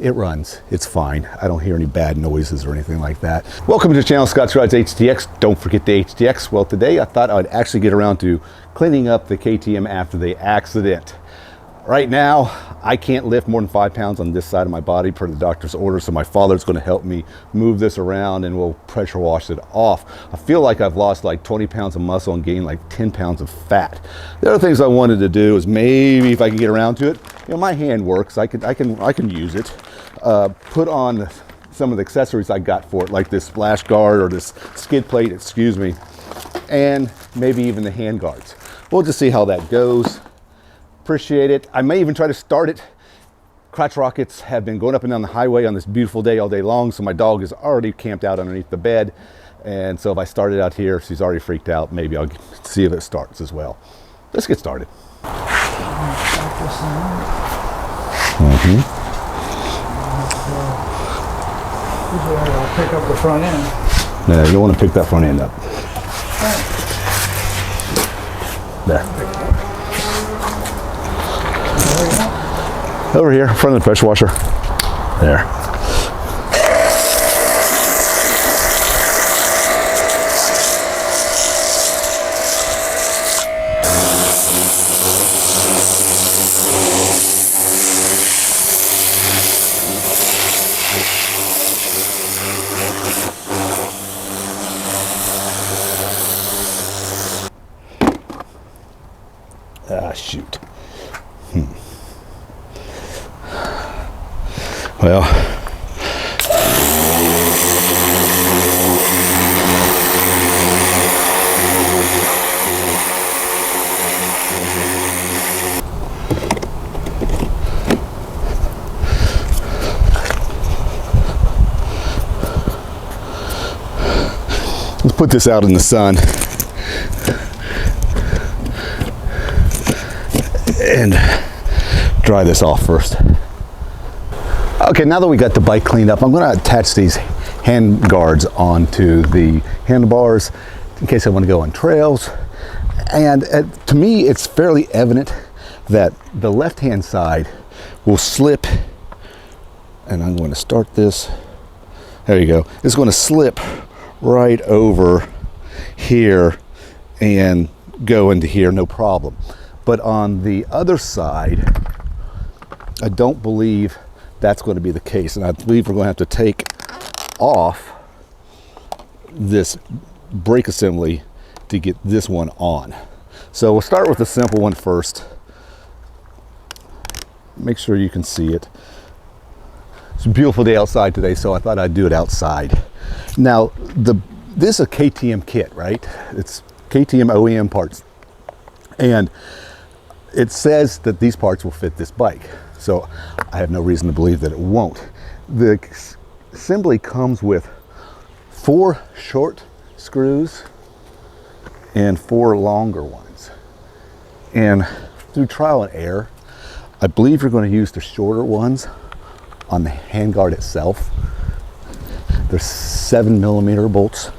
it runs. It's fine. I don't hear any bad noises or anything like that. Welcome to the channel, Scott's Rides HTX. Don't forget the HTX. Well, today I thought I'd actually get around to cleaning up the KTM after the accident. Right now, I can't lift more than 5 pounds on this side of my body per the doctor's order, so my father's going to help me move this around and we'll pressure wash it off. I feel like I've lost like 20 pounds of muscle and gained like 10 pounds of fat. The other things I wanted to do is maybe if I can get around to it, you know, my hand works. I can use it. Put on some of the accessories I got for it, like this splash guard or this skid plate, excuse me, and maybe even the hand guards. We'll just see how that goes. Appreciate it. I may even try to start it. Crotch rockets have been going up and down the highway on this beautiful day all day long, so my dog is already camped out underneath the bed. And so if I start it out here, she's already freaked out, maybe I'll see if it starts as well. Let's get started. Usually I'll pick up the front end. No, you don't want to pick that front end up. There. Over here, in front of the pressure washer. There. Ah, shoot. Well, let's put this out in the sun and dry this off first. Okay, now that we got the bike cleaned up, I'm going to attach these hand guards onto the handlebars in case I want to go on trails. And to me, it's fairly evident that the left-hand side will slip, and I'm going to start this. There you go. It's going to slip right over here and go into here, no problem. But on the other side, I don't believe that's going to be the case, and I believe we're going to have to take off this brake assembly to get this one on. So we'll start with the simple one first. Make sure you can see it. It's a beautiful day outside today, so I thought I'd do it outside. Now, this is a KTM kit, right? It's KTM OEM parts, and it says that these parts will fit this bike. So I have no reason to believe that it won't. The assembly comes with 4 short screws and 4 longer ones. And through trial and error, I believe you're going to use the shorter ones on the handguard itself. They're 7mm bolts.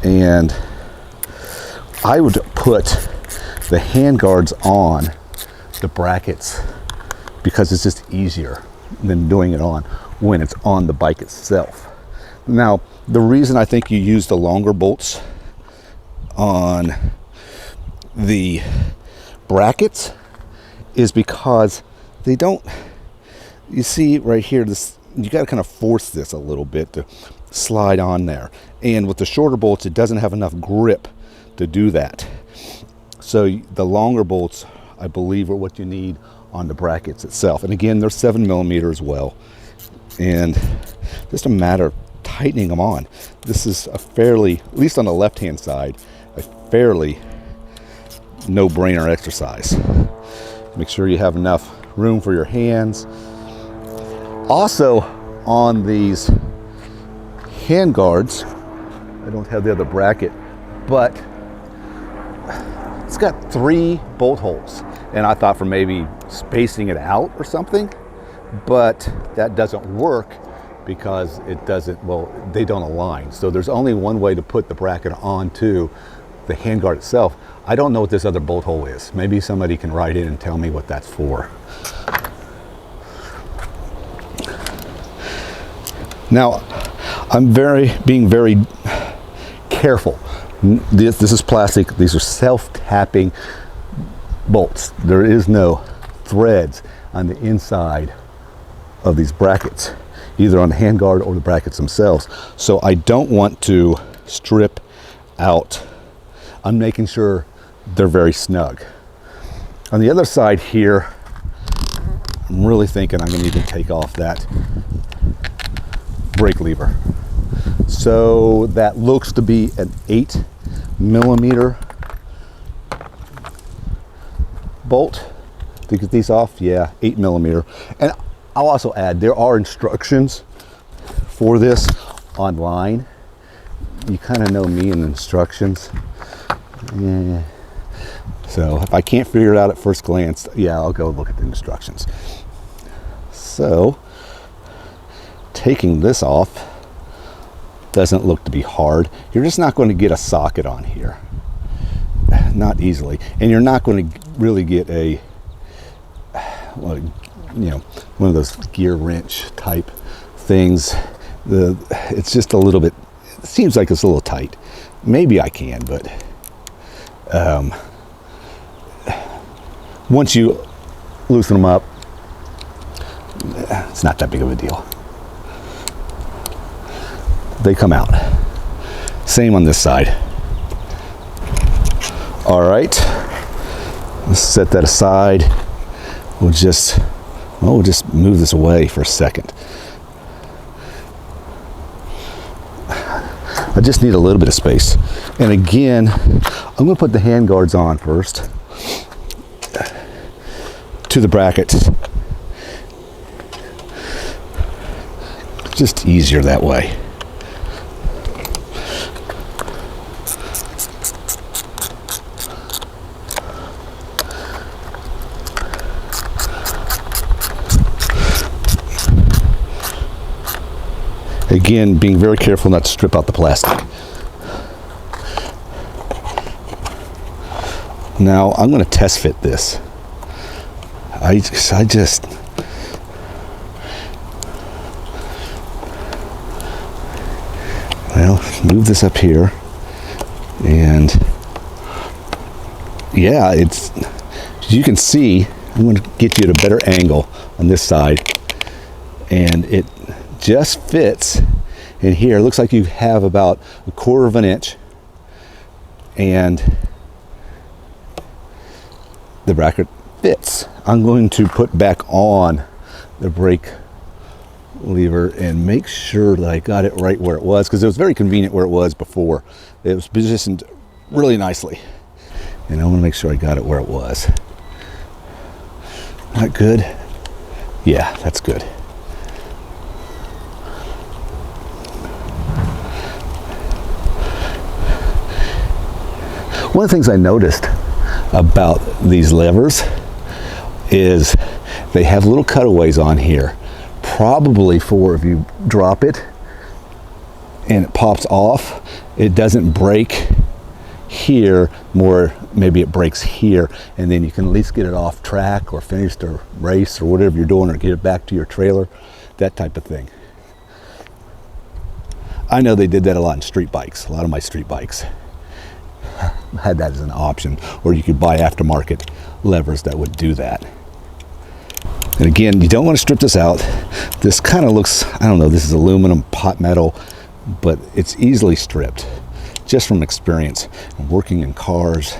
And I would put the handguards on the brackets because it's just easier than doing it on when it's on the bike itself. Now, the reason I think you use the longer bolts on the brackets is because they don't, you see right here, this, you got to kind of force this a little bit to slide on there. And with the shorter bolts, it doesn't have enough grip to do that. So the longer bolts, I believe, are what you need on the brackets itself. And again, they're 7mm as well. And just a matter of tightening them on. This is a fairly, at least on the left-hand side, a fairly no-brainer exercise. Make sure you have enough room for your hands. Also, on these hand guards, I don't have the other bracket, but it's got 3 bolt holes. And I thought for maybe spacing it out or something, but that doesn't work because it doesn't, well, they don't align. So there's only one way to put the bracket onto the handguard itself. I don't know what this other bolt hole is. Maybe somebody can write in and tell me what that's for. Now, I'm being very careful. This is plastic. These are self-tapping bolts. There is no threads on the inside of these brackets, either on the handguard or the brackets themselves. So I don't want to strip out. I'm making sure they're very snug. On the other side here, I'm really thinking I'm going to even take off that brake lever. So that looks to be an 8mm bolt. To get these off, yeah, 8mm. And I'll also add, there are instructions for this online. You kind of know me and instructions. Yeah. So if I can't figure it out at first glance, yeah, I'll go look at the instructions. So taking this off doesn't look to be hard. You're just not going to get a socket on here. Not easily. And you're not going to really get a, well, you know, one of those gear wrench type things. It's just a little bit, it seems like it's a little tight. Maybe I can, but once you loosen them up, it's not that big of a deal. They come out. Same on this side. All right, let's set that aside. We'll just move this away for a second. I just need a little bit of space. And again, I'm gonna put the hand guards on first to the brackets. Just easier that way. Again, being very careful not to strip out the plastic. Now I'm going to test fit this. I just well, move this up here, and yeah, it's, as you can see, I'm going to get you at a better angle on this side, and it just fits in here. It looks like you have about 1/4 of an inch, and the bracket fits. I'm going to put back on the brake lever and make sure that I got it right where it was, because it was very convenient where it was before. It was positioned really nicely, and I want to make sure I got it where it was. That good? Yeah, that's good. One of the things I noticed about these levers is they have little cutaways on here, probably for if you drop it and it pops off, it doesn't break here, more maybe it breaks here, and then you can at least get it off track or finish the race or whatever you're doing, or get it back to your trailer, that type of thing. I know they did that a lot in street bikes. A lot of my street bikes had that as an option, or you could buy aftermarket levers that would do that. And again, you don't want to strip this out. This kind of looks, I don't know, this is aluminum pot metal, but it's easily stripped just from experience and working in cars.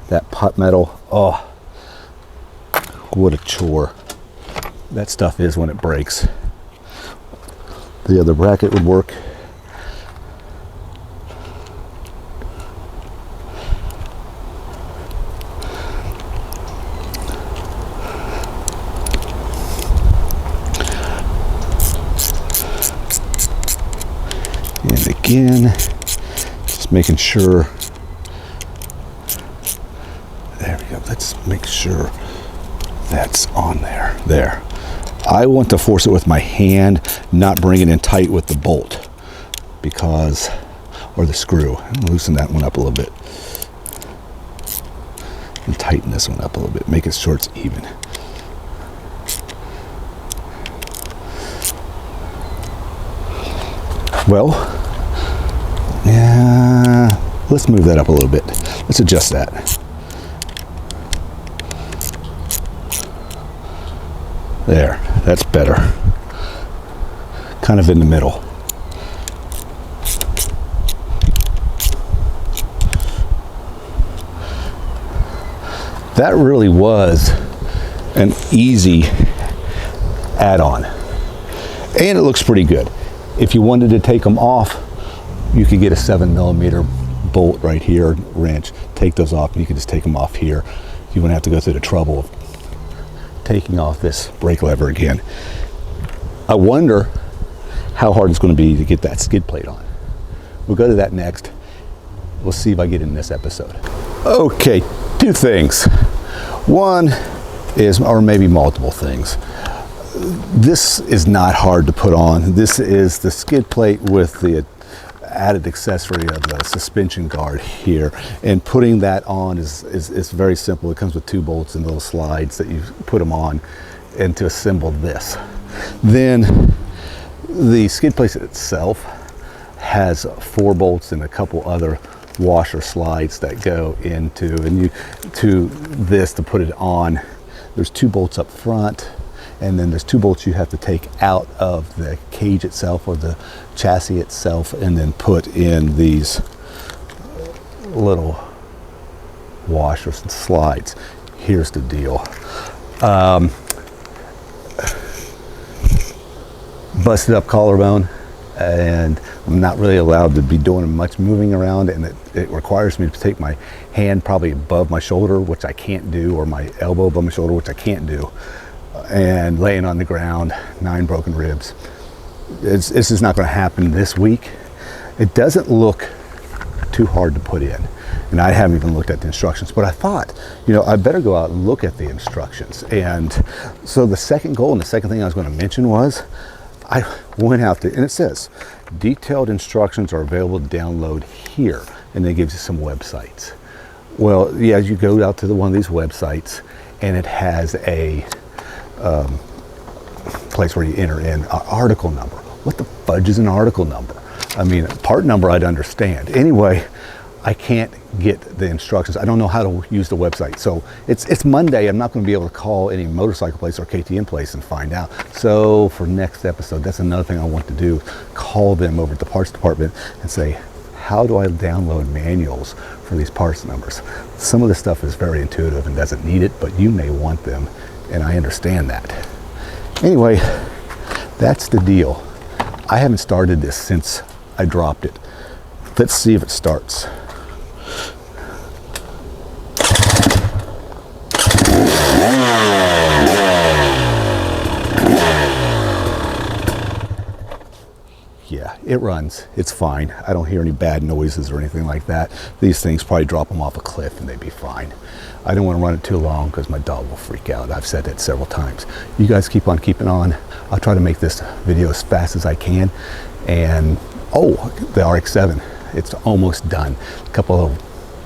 That pot metal, oh, what a chore that stuff is when it breaks. The other bracket would work. And again, just making sure. There we go. Let's make sure that's on there. There. I want to force it with my hand, not bring it in tight with the bolt, because, or the screw. Loosen that one up a little bit. And tighten this one up a little bit. Make it sure it's even. Well, yeah, let's move that up a little bit. Let's adjust that. There, that's better. Kind of in the middle. That really was an easy add-on. And it looks pretty good. If you wanted to take them off, you could get a 7mm bolt right here, wrench, take those off, and you can just take them off here. You wouldn't have to go through the trouble of taking off this brake lever again. I wonder how hard it's going to be to get that skid plate on. We'll go to that next. We'll see if I get in this episode. Okay, two things. One is, or maybe multiple things. This is not hard to put on. This is the skid plate with the added accessory of the suspension guard here, and putting that on is very simple. It comes with 2 bolts and little slides that you put them on, and to assemble this. Then the skid plate itself has 4 bolts and a couple other washer slides that go into, and you to this to put it on. There's 2 bolts up front, and then there's 2 bolts you have to take out of the cage itself or the chassis itself, and then put in these little washers and slides. Here's the deal. Busted up collarbone, and I'm not really allowed to be doing much moving around, and it requires me to take my hand probably above my shoulder, which I can't do, or my elbow above my shoulder, which I can't do, and laying on the ground, 9 broken ribs. It's just not going to happen this week. It doesn't look too hard to put in, and I haven't even looked at the instructions, but I thought, you know, I better go out and look at the instructions. And so the second goal, and the second thing I was going to mention, was I went out to, and it says detailed instructions are available to download here, and it gives you some websites. Well, yeah, you go out to one of these websites, and it has a place where you enter in an article number. What the fudge is an article number? I mean, part number I'd understand. Anyway, I can't get the instructions. I don't know how to use the website. So it's Monday. I'm not going to be able to call any motorcycle place or KTM place and find out. So for next episode, that's another thing I want to do. Call them over at the parts department and say, how do I download manuals for these parts numbers? Some of the stuff is very intuitive and doesn't need it, but you may want them, and I understand that. Anyway, that's the deal. I haven't started this since I dropped it. Let's see if it starts. Yeah, it runs. It's fine. I don't hear any bad noises or anything like that. These things probably drop them off a cliff and they'd be fine. I don't want to run it too long because my dog will freak out. I've said that several times. You guys keep on keeping on. I'll try to make this video as fast as I can. And oh, the RX-7, it's almost done. A couple of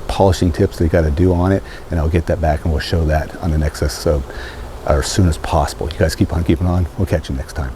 polishing tips they got to do on it, and I'll get that back and we'll show that on the next episode, or as soon as possible. You guys keep on keeping on. We'll catch you next time.